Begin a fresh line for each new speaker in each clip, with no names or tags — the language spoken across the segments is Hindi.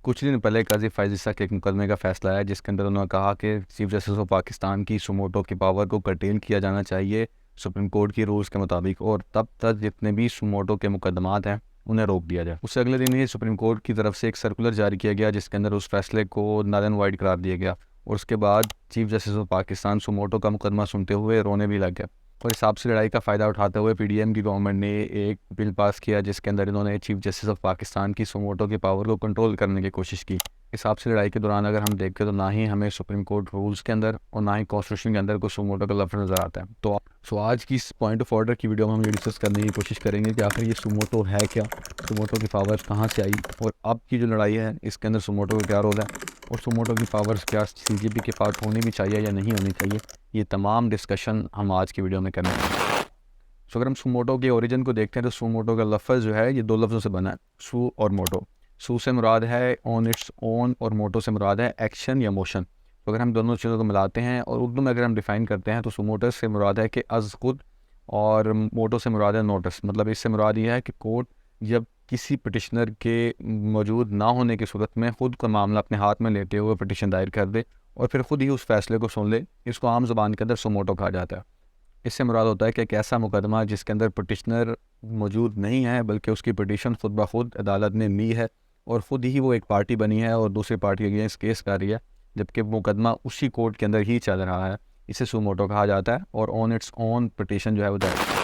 कुछ दिन पहले काजी फायजिसा के एक मुकदमे का फैसला आया जिसके अंदर उन्होंने कहा कि चीफ जस्टिस ऑफ पाकिस्तान की सुमोटो की पावर को कर्टेल किया जाना चाहिए सुप्रीम कोर्ट की रूल्स के मुताबिक, और तब तक जितने भी सुमोटो के मुकदमात हैं उन्हें रोक दिया जाए। उससे अगले दिन ही सुप्रीम कोर्ट की तरफ से एक सर्कुलर जारी किया गया जिसके अंदर उस फैसले को नल एंड वाइड करार दिया गया, और उसके बाद chief justice of Pakistan suo motu का मुकदमा सुनते हुए रोने भी लग गया। और इस आपसी लड़ाई का फ़ायदा उठाते हुए पीडीएम की गवर्नमेंट ने एक बिल पास किया जिसके अंदर इन्होंने चीफ जस्टिस ऑफ पाकिस्तान की सुमोटो की पावर को कंट्रोल करने की कोशिश की। इस आपसी लड़ाई के दौरान अगर हम देखें तो ना ही हमें सुप्रीम कोर्ट रूल्स के अंदर और ना ही कॉन्स्टिट्यूशन के अंदर कोई सुमोटो का लफ्ज़ नज़र आता है। तो आज की इस पॉइंट ऑफ ऑर्डर की वीडियो में हम ये डिस्कस करने की कोशिश करेंगे कि आखिर ये सुमोटो है क्या, सुमोटो की पावर्स कहाँ से आई, और अब की जो लड़ाई है इसके अंदर सुमोटो का क्या रोल है, और सुमोटो की पावर्स क्या सीजीपी के पास होनी भी चाहिए या नहीं होनी चाहिए। ये तमाम डिस्कशन हम आज की वीडियो में करने हैं। सो अगर हम सुमोटो के ओरिजिन को देखते हैं तो सुमोटो का लफ्ज़ जो है ये दो लफ्ज़ों से बना है, सू और मोटो। सू से मुराद है ऑन इट्स ओन, और मोटो से मुराद है एक्शन या मोशन। तो अगर हम दोनों चीज़ों को मिलाते हैं और उर्दू में अगर हम डिफ़ाइन करते हैं तो सुमोटो से मुराद है कि अज़ खुद, और मोटो से मुराद है नोटिस। मतलब इससे मुराद ये है कि कोर्ट जब किसी पटिशनर के मौजूद ना होने की सूरत में ख़ुद का मामला अपने हाथ में लेते हुए पटिशन दायर कर दे और फिर ख़ुद ही उस फैसले को सुन ले, इसको आम ज़बान के अंदर सुमोटो कहा जाता है। इससे मुराद होता है कि एक ऐसा मुकदमा जिसके अंदर पटिशनर मौजूद नहीं है बल्कि उसकी पटिशन खुद ब खुद अदालत ने ली है और ख़ुद ही वो एक पार्टी बनी है और दूसरी पार्टी के अगेंस्ट केस कर रही है, जबकि मुकदमा उसी कोर्ट के अंदर ही चल रहा है। इसे सुमोटो कहा जाता है और ऑन इट्स ओन पटिशन जो है वो दायर।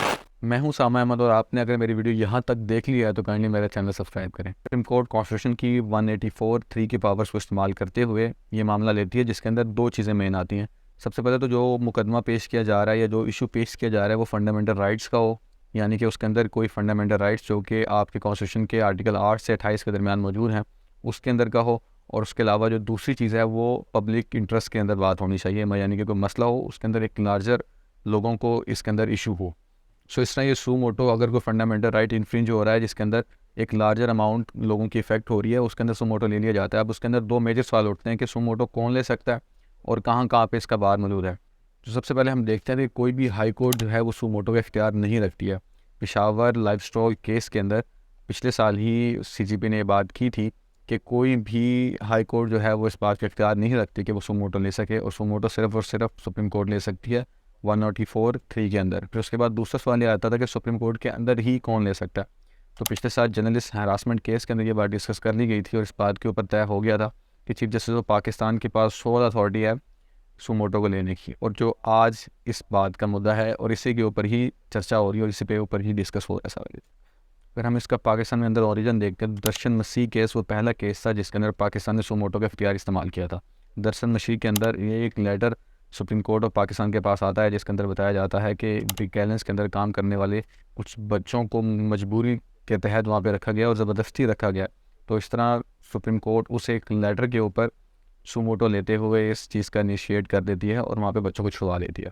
मैं हूं सामा अहमद, और आपने अगर मेरी वीडियो यहाँ तक देख लिया है तो काइंडली मेरा चैनल सब्सक्राइब करें। सुप्रीम कोर्ट कॉन्स्टिट्यूशन की 184(3) की पावर्स को इस्तेमाल करते हुए ये मामला लेती है जिसके अंदर दो चीज़ें मेन आती हैं। सबसे पहले तो जो मुकदमा पेश किया जा रहा है या जो इशू पेश किया जा रहा है वो फंडामेंटल राइट्स का हो, यानी कि उसके अंदर कोई फंडामेंटल राइट्स जो कि आपके कॉन्स्टिट्यूशन के आर्टिकल 8 से 28 के दरमियान मौजूद हैं उसके अंदर का हो। और उसके अलावा जो दूसरी चीज़ है वो पब्लिक इंटरेस्ट के अंदर बात होनी चाहिए, यानी कि कोई मसला हो उसके अंदर एक लार्जर लोगों को इसके अंदर इशू हो। सो इस तरह ये सुमोटो अगर कोई फंडामेंटल राइट इन्फ्रिंज हो रहा है जिसके अंदर एक लार्जर अमाउंट लोगों की इफेक्ट हो रही है, उसके अंदर सुमोटो ले लिया जाता है। अब उसके अंदर दो मेजर सवाल उठते हैं कि सुमोटो कौन ले सकता है और कहाँ कहाँ पे इसका बार मौजूद है। तो सबसे पहले हम देखते हैं कि कोई भी हाई कोर्ट जो है वो सुमोटो का इख्तियार नहीं रखती है। पेशावर लाइवस्टॉक केस के अंदर पिछले साल ही सीजीपी ने बात की थी कि कोई भी हाई कोर्ट जो है वो इस बात का इख्तियार नहीं रखती कि वो सुमोटो ले सके, और सुमोटो सिर्फ और सिर्फ सुप्रीम कोर्ट ले सकती है 184(3) के अंदर। फिर उसके बाद दूसरा सवाल ये आता था कि सुप्रीम कोर्ट के अंदर ही कौन ले सकता है। तो पिछले साल जर्नलिस्ट हरासमेंट केस के अंदर ये बात डिस्कस कर ली गई थी और इस बात के ऊपर तय हो गया था कि चीफ जस्टिस ऑफ पाकिस्तान के पास सोल अथॉरिटी है सुमोटो को लेने की, और जो आज इस बात का मुद्दा है और इसी के ऊपर ही चर्चा हो रही है और इसी पे ऊपर ही डिस्कस हो रहा है सवाल। अगर हम इसका पाकिस्तान में अंदर ओरिजिन देखते हैं तो दर्शन मसीह केस वो पहला केस था जिसके अंदर पाकिस्तान ने सुमोटो का इख्तियार इस्तेमाल किया था। दर्शन मसीह के अंदर ये एक letter supreme court of Pakistan के पास आता है जिसके अंदर बताया जाता है कि विजिलेंस के अंदर काम करने वाले कुछ बच्चों को मजबूरी के तहत वहाँ पे रखा गया और ज़बरदस्ती रखा गया। तो इस तरह सुप्रीम कोर्ट उस एक लेटर के ऊपर सुमोटो लेते हुए इस चीज़ का इनिशिएट कर देती है और वहाँ पे बच्चों को छुड़वा लेती है।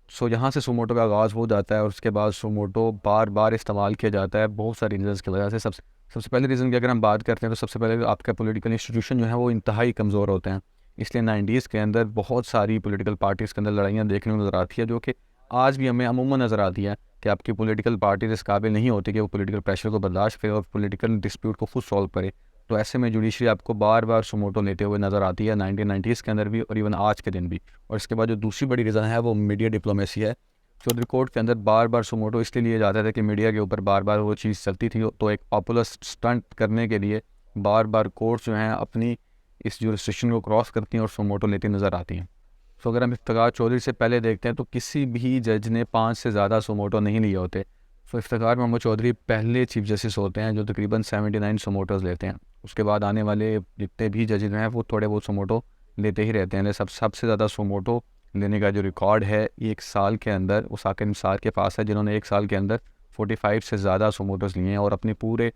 सो यहाँ से सुमोटो का आगाज़ हो जाता है और उसके बाद सुमोटो बार बार इस्तेमाल किया जाता है बहुत सारे रीज़न्स की वजह से। सबसे पहले रीज़न की अगर हम बात करते हैं तो सबसे पहले आपका पॉलिटिकल इंस्टीट्यूशन जो है वो इंतहाई कमज़ोर होते हैं। इसलिए 90s के अंदर बहुत सारी पॉलिटिकल पार्टीज़ के अंदर लड़ाइयाँ देखने को नज़र आती है, जो कि आज भी हमें अमूमन नज़र आती है कि आपकी पॉलिटिकल पार्टी इस काबिल नहीं होती कि वो पॉलिटिकल प्रेशर को बर्दाश्त करे और पॉलिटिकल डिस्प्यूट को खुद सॉल्व करे। तो ऐसे में जुडिशरी आपको बार बार सुमोटो लेते हुए नज़र आती है 1990s के अंदर भी और इवन आज के दिन भी। और इसके बाद जो दूसरी बड़ी रीज़न है वो मीडिया डिप्लोमेसी है। चौधरी कोर्ट के अंदर बार बार सुमोटो इसलिए लिए जाते थे कि मीडिया के ऊपर बार बार वो चीज़ चलती थी, तो एक पॉपुलर स्टंट करने के लिए बार बार कोर्ट जो हैं अपनी इस जुरिस्डिक्शन को क्रॉस करती हैं और सुमोटो लेती नज़र आती हैं। तो अगर हम इफ्तिखार चौधरी से पहले देखते हैं तो किसी भी जज ने 5 से ज़्यादा सुमोटो नहीं लिए होते। तो इफ्तिखार मोहम्मद चौधरी पहले चीफ जस्टिस होते हैं जो तकरीबन 79 सुमोटोज़ लेते हैं। उसके बाद आने वाले जितने भी जजेज हैं वो थोड़े बहुत सुमोटो लेते ही रहते हैं। सबसे ज़्यादा सुमोटो लेने का जो रिकॉर्ड है एक साल के अंदर वो साकिब निसार के पास है, जिन्होंने एक साल के अंदर 45 से ज़्यादा सुमोटोज़ लिए हैं और अपने पूरे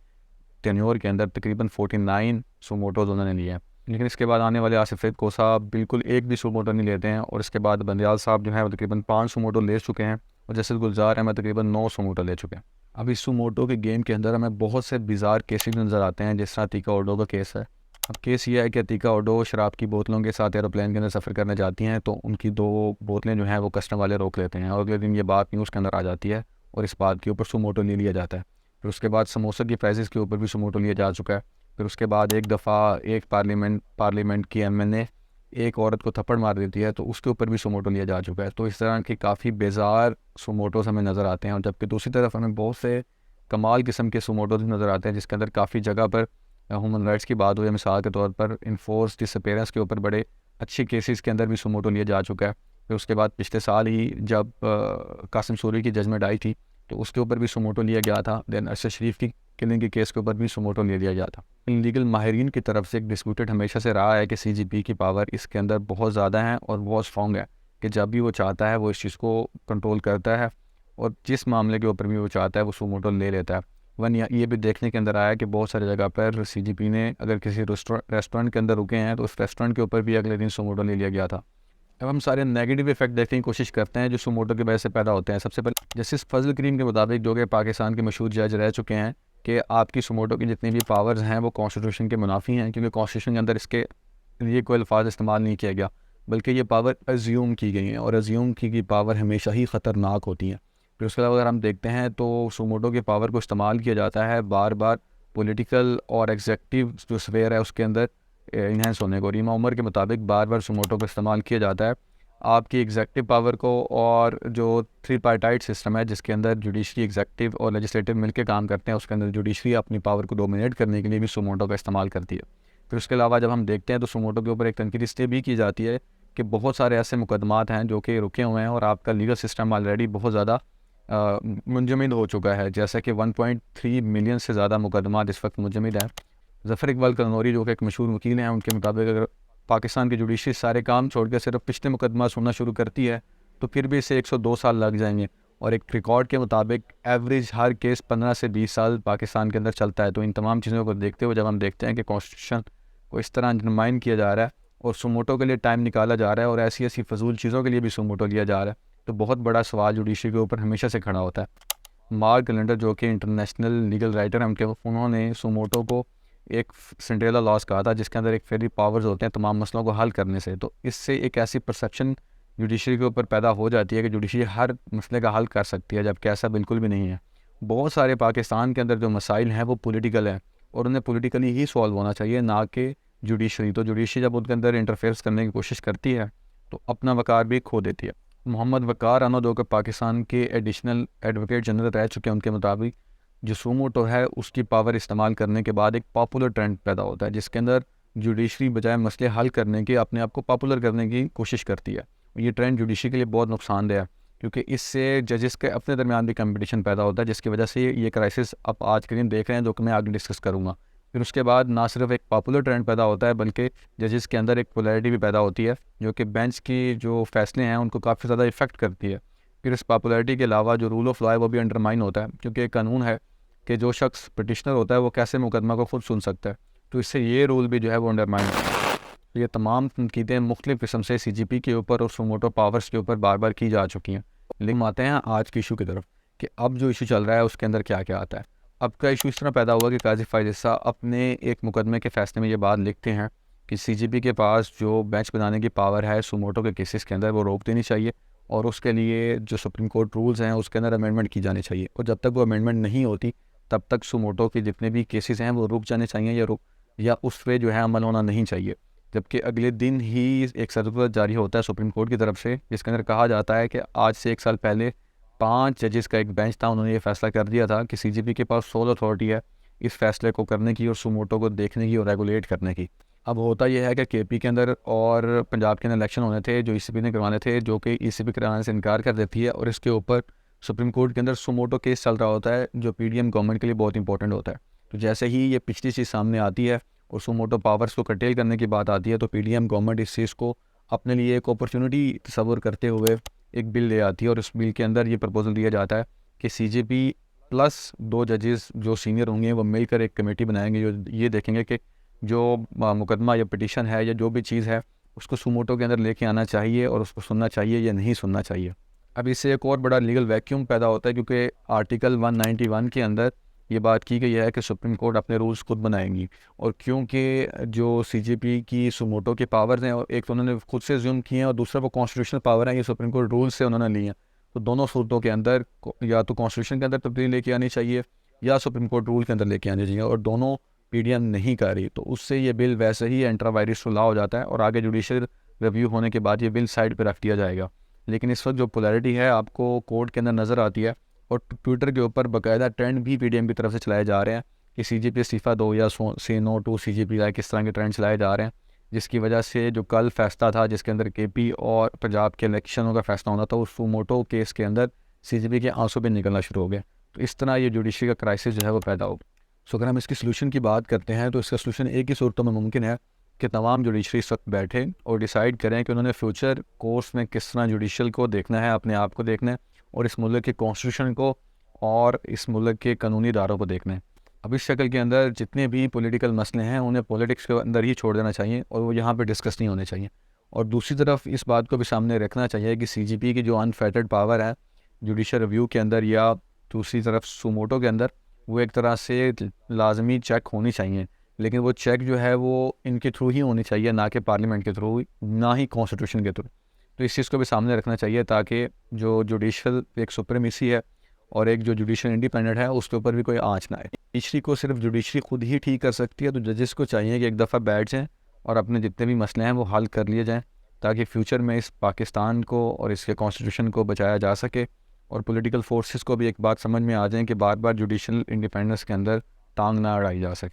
टेन्योर के अंदर तकरीबन 49 सुमोटोज़ उन्होंने लिए हैं। लेकिन इसके बाद आने वाले आसिफ फ़रीद कोसा बिल्कुल एक भी सुमोटो नहीं लेते हैं, और इसके बाद बंदयाल साहब जो है वो तकरीबन 5 सुमोटो ले चुके हैं, और जस्टिस गुलजार अहमद तकरीबन 9 सुमोटो ले चुके हैं। अब इस सुमोटो के गेम के अंदर हमें बहुत से बिज़ार केसेस नज़र आते हैं, जिस तरह अतीका ओडो का केस है। अब केस ये है कि अतीका ओडो शराब की बोतलों के साथ एरोप्लेन के अंदर सफ़र करने जाती हैं, तो उनकी 2 बोतलें जो हैं वो कस्टम वाले रोक लेते हैं और अगले दिन ये बात न्यूज़ के अंदर आ जाती है और इस बात के ऊपर सुमोटो ले लिया जाता है। फिर उसके बाद समोसा की प्राइसेस के ऊपर भी सुमोटो लिया जा चुका है। फिर उसके बाद एक दफ़ा एक पार्लियामेंट की एमएनए एक औरत को थप्पड़ मार देती है, तो उसके ऊपर भी सुमोटो लिया जा चुका है। तो इस तरह के काफ़ी बेजार सुमोटोस हमें नज़र आते हैं, और जबकि दूसरी तरफ हमें बहुत से कमाल किस्म के सुमोटोस नज़र आते हैं जिसके अंदर काफ़ी जगह पर ह्यूमन राइट्स की बात हुई है। मिसाल के तौर पर इन्फोर्स डिसअपेरेंस के ऊपर बड़े अच्छे केसेस के अंदर भी सुमोटो लिया जा चुका है। फिर उसके बाद पिछले साल ही जब कासिम सूरी की जजमेंट आई थी, तो उसके ऊपर भी सुमोटो लिया गया था। देन अरशद शरीफ की किलिंग के केस के ऊपर भी सुमोटो ले लिया गया था। लीगल माहिरीन की तरफ से एक डिस्प्यूटेड हमेशा से रहा है कि सीजीपी की पावर इसके अंदर बहुत ज़्यादा है और बहुत स्ट्रॉन्ग है, कि जब भी वो चाहता है वो इस चीज़ को कंट्रोल करता है, और जिस मामले के ऊपर भी वो चाहता है वो सुमोटो ले लेता है। वन ये भी देखने के अंदर आया है कि बहुत सारी जगह पर सीजीपी ने अगर किसी रेस्टोरेंट के अंदर रुके हैं तो उस रेस्टोरेंट के ऊपर भी अगले दिन सुमोटो ले लिया गया था। अब हम सारे नेगेटिव इफेक्ट देखने की कोशिश करते हैं जो सुमोटो की वजह से पैदा होते हैं। सबसे पहले जस्टिस फजल करीम के मुताबिक, जो कि पाकिस्तान के मशहूर जज रह चुके हैं, कि आपकी सुमोटो की जितनी भी पावर्स हैं वो कॉन्स्टिट्यूशन के मुनाफी हैं, क्योंकि कॉन्स्टिट्यूशन के अंदर इसके लिए कोई अल्फाज इस्तेमाल नहीं किया गया, बल्कि ये पावर अज्यूम की गई हैं, और अज्यूम की पावर हमेशा ही ख़तरनाक होती हैं। फिर उसके अलावा अगर हम देखते हैं तो सुमोटो के पावर को इस्तेमाल किया जाता है बार बार पॉलिटिकल और एग्जेक्टिव जो स्फेयर है उसके अंदर इन्हेंस होने को। रीमा उमर के मुताबिक बार बार सुमोटो को इस्तेमाल किया जाता है आपकी एग्जेक्टिव पावर को, और जो थ्री पार्टाइट सिस्टम है जिसके अंदर जुडिशरी, एग्जेक्टिव और लेजिस्लेटिव मिलकर काम करते हैं, उसके अंदर जुडिशरी अपनी पावर को डोमिनेट करने के लिए भी सुमोटो का इस्तेमाल करती है। फिर उसके अलावा जब हम देखते हैं तो सुमोटो के ऊपर एक तनकीद इसलिए भी की जाती है कि बहुत सारे ऐसे मुकदमात हैं जो कि रुके हुए हैं और आपका लीगल सिस्टम ऑलरेडी बहुत ज़्यादा मुंजमद हो चुका है। जैसा कि 1.3 मिलियन से ज़्यादा मुकदमात इस वक्त मुंजमद हैं। ज़फ़र इकबाल कनौरी जो कि एक मशहूर वकील हैं, उनके मुताबिक अगर पाकिस्तान की जुडिशरी सारे काम छोड़ कर सिर्फ पिछले मुकदमा सुनना शुरू करती है तो फिर भी इसे 102 साल लग जाएंगे, और एक रिकॉर्ड के मुताबिक एवरेज हर केस 15 से 20 साल पाकिस्तान के अंदर चलता है। तो इन तमाम चीज़ों को देखते हुए जब हम देखते हैं कि कॉन्स्टिट्यूशन को इस तरह अंडरमाइन किया जा रहा है और सुमोटो के लिए टाइम निकाला जा रहा है और ऐसी ऐसी फजूल चीज़ों के लिए भी सुमोटो लिया जा रहा है, तो बहुत बड़ा सवाल जुडिशरी के ऊपर हमेशा से खड़ा होता है। मार्क कैलेंडर जो कि इंटरनेशनल लीगल राइटर हैं, उन्होंने सुमोटो को एक सिंड्रेला लॉज कहा था जिसके अंदर एक फेरी पावर्स होते हैं तमाम मसलों को हल करने से। तो इससे एक ऐसी परसेप्शन जुडिशरी के ऊपर पैदा हो जाती है कि जुडिशरी हर मसले का हल कर सकती है, जबकि ऐसा बिल्कुल भी नहीं है। बहुत सारे पाकिस्तान के अंदर जो मसाइल हैं वो पॉलिटिकल हैं और उन्हें पॉलिटिकली ही सॉल्व होना चाहिए, ना कि जुडिशरी। तो जुडिशरी जब उनके अंदर इंटरफेयर्स करने की कोशिश करती है तो अपना वकार भी खो देती है। मोहम्मद वकार अनो जो कि पाकिस्तान के एडिशनल एडवोकेट जनरल रह चुके हैं, उनके मुताबिक जो सुमोटो है उसकी पावर इस्तेमाल करने के बाद एक पॉपुलर ट्रेंड पैदा होता है जिसके अंदर जुडिशरी बजाय मसले हल करने के अपने आप को पॉपुलर करने की कोशिश करती है। ये ट्रेंड जुडिशरी के लिए बहुत नुकसानदेह है क्योंकि इससे जजेस के अपने दरमियान भी कंपटीशन पैदा होता है, जिसकी वजह से ये क्राइसिस आप आज के दिन देख रहे हैं जो कि मैं आगे डिस्कस करूँगा। फिर उसके बाद ना सिर्फ एक पॉपुलर ट्रेंड पैदा होता है बल्कि जजेस के अंदर एक पोलैरिटी भी पैदा होती है जो कि बेंच की जो फैसले हैं उनको काफ़ी ज़्यादा इफेक्ट करती है। फिर इस पॉपुलैरिटी के अलावा जो रूल ऑफ लॉ है वो भी अंडरमाइन होता है, क्योंकि एक कानून है कि जो शख्स पिटिशनर होता है वो कैसे मुकदमा को खुद सुन सकता है, तो इससे ये रूल भी जो है वो अंडरमाइन होता है। तो ये तमाम तनकीदें मुख्तलिफ़ किस्म से सीजीपी के ऊपर और सुमोटो पावर्स के ऊपर बार बार की जा चुकी हैं। लेकिन आते हैं आज के इशू की तरफ कि अब जो इशू चल रहा है उसके अंदर क्या क्या आता है। अब का इशू इस तरह पैदा हुआ कि काजी फ़ायज़ ईसा अपने एक मुकदमे के फ़ैसले में ये बात लिखते हैं कि सीजीपी के पास जो बेंच बनाने की पावर है सुमोटो के केसेस के अंदर वो रोक देनी चाहिए, और उसके लिए जो सुप्रीम कोर्ट रूल्स हैं उसके अंदर अमेंडमेंट की जानी चाहिए, और जब तक वो अमेंडमेंट नहीं होती तब तक सुमोटो के जितने भी केसेस हैं वो रुक जाने चाहिए या उस पर जो है अमल होना नहीं चाहिए। जबकि अगले दिन ही एक सर्कुलर जारी होता है सुप्रीम कोर्ट की तरफ से जिसके अंदर कहा जाता है कि आज से 1 साल पहले 5 जजेस का एक बेंच था, उन्होंने ये फैसला कर दिया था कि सीजीपी के पास सोल अथॉरिटी है इस फैसले को करने की और सुमोटो को देखने की और रेगुलेट करने की। अब होता यह है कि केपी के अंदर और पंजाब के अंदर इलेक्शन होने थे जो ईसीपी ने करवाने थे, जो कि ईसीपी कराने से इनकार कर देती है, और इसके ऊपर सुप्रीम कोर्ट के अंदर सुमोटो केस चल रहा होता है जो पीडीएम गवर्नमेंट के लिए बहुत इंपॉर्टेंट होता है। तो जैसे ही ये पिछली चीज़ सामने आती है और सुमोटो पावर्स को कटेल करने की बात आती है तो पीडीएम गवर्नमेंट इस चीज़ को अपने लिए एक अपॉर्चुनिटी तस्वर करते हुए एक बिल ले आती है, और उस बिल के अंदर ये प्रपोजल दिया जाता है कि सीजीपी प्लस 2 जजेस जो सीनियर होंगे वो मिलकर एक कमेटी बनाएंगे जो ये देखेंगे कि जो मुकदमा या पिटिशन है या जो भी चीज़ है उसको सुमोटो के अंदर लेके आना चाहिए और उसको सुनना चाहिए या नहीं सुनना चाहिए। अब इससे एक और बड़ा लीगल वैक्यूम पैदा होता है क्योंकि आर्टिकल 191 के अंदर ये बात की गई है कि सुप्रीम कोर्ट अपने रूल्स खुद बनाएंगी, और क्योंकि जो सीजीपी की सुमोटो के पावर्स हैं और एक तो उन्होंने खुद से ज्यूम किए हैं और दूसरा वो कॉन्स्टिट्यूशनल पावर है ये सुप्रीम कोर्ट रूल्स से उन्होंने लिए हैं, तो दोनों सूरतों के अंदर या तो कॉन्स्टिट्यूशन के अंदर तब्दीली लेके आनी चाहिए या सुप्रीम कोर्ट रूल के अंदर लेके आनी चाहिए, और दोनों पीडीएम नहीं कर रही, तो उससे ये बिल वैसे ही इंट्रा वायरस लॉ हो जाता है और आगे जुडिशल रिव्यू होने के बाद ये बिल साइड पर रख दिया जाएगा। लेकिन इस वक्त जो पोलैरिटी है आपको कोर्ट के अंदर नज़र आती है, और ट्विटर के ऊपर बाकायदा ट्रेंड भी पीडीएम की तरफ से चलाए जा रहे हैं कि सीजीपी इस्तीफ़ा दो या से नो टू सीजीपी का, किस तरह के ट्रेंड चलाए जा रहे हैं, जिसकी वजह से जो कल फैसला था जिसके अंदर केपी और पंजाब के इलेक्शनों का फैसला होना था, उस सुमोटो केस के अंदर सीजीपी के आंसू पे निकलना शुरू हो गए। तो इस तरह ये जुडिशरी का क्राइसिस जो है वो पैदा हो। सो अगर हम इसकी सोल्यूशन की बात करते हैं तो इसका सोल्यूशन एक ही सूरतों में मुमकिन है कि तमाम जुडिशरी इस वक्त बैठे और डिसाइड करें कि उन्होंने फ्यूचर कोर्स में किस तरह जुडिशल को देखना है, अपने आप को देखना है, और इस मुल्क के कॉन्स्टिट्यूशन को और इस मुल्क के कानूनी इदारों को देखना है। अब इस शक्ल के अंदर जितने भी पॉलिटिकल मसले हैं उन्हें पॉलिटिक्स के अंदर ही छोड़ देना चाहिए और वो यहाँ पे डिस्कस नहीं होने चाहिए। और दूसरी तरफ इस बात को भी सामने रखना चाहिए कि सीजीपी की जो अनफेटेड पावर है जुडिशल रिव्यू के अंदर या दूसरी तरफ सुमोटो के अंदर, वो एक तरह से लाजमी चेक होनी चाहिए, लेकिन वो चेक जो है वो इनके थ्रू ही होनी चाहिए, ना कि पार्लियामेंट के थ्रू, ना ही कॉन्स्टिट्यूशन के थ्रू। तो इस चीज़ को भी सामने रखना चाहिए ताकि जो जुडिशल एक सुप्रीमेसी है और एक जो जुडिशल इंडिपेंडेंट है उसके ऊपर भी कोई आँच ना आए। जुडिशरी को सिर्फ जुडिशरी खुद ही ठीक कर सकती है, तो जजेस को चाहिए कि एक दफ़ा बैठ जाएँ और अपने जितने भी मसले हैं वो हल कर लिए जाएँ, ताकि फ्यूचर में इस पाकिस्तान को और इसके कॉन्स्टिट्यूशन को बचाया जा सके, और पॉलिटिकल फोर्सेस को भी एक बात समझ में आ जाए कि बार बार जुडिशल इंडिपेंडेंस के अंदर टांग ना अड़ाई जा सके।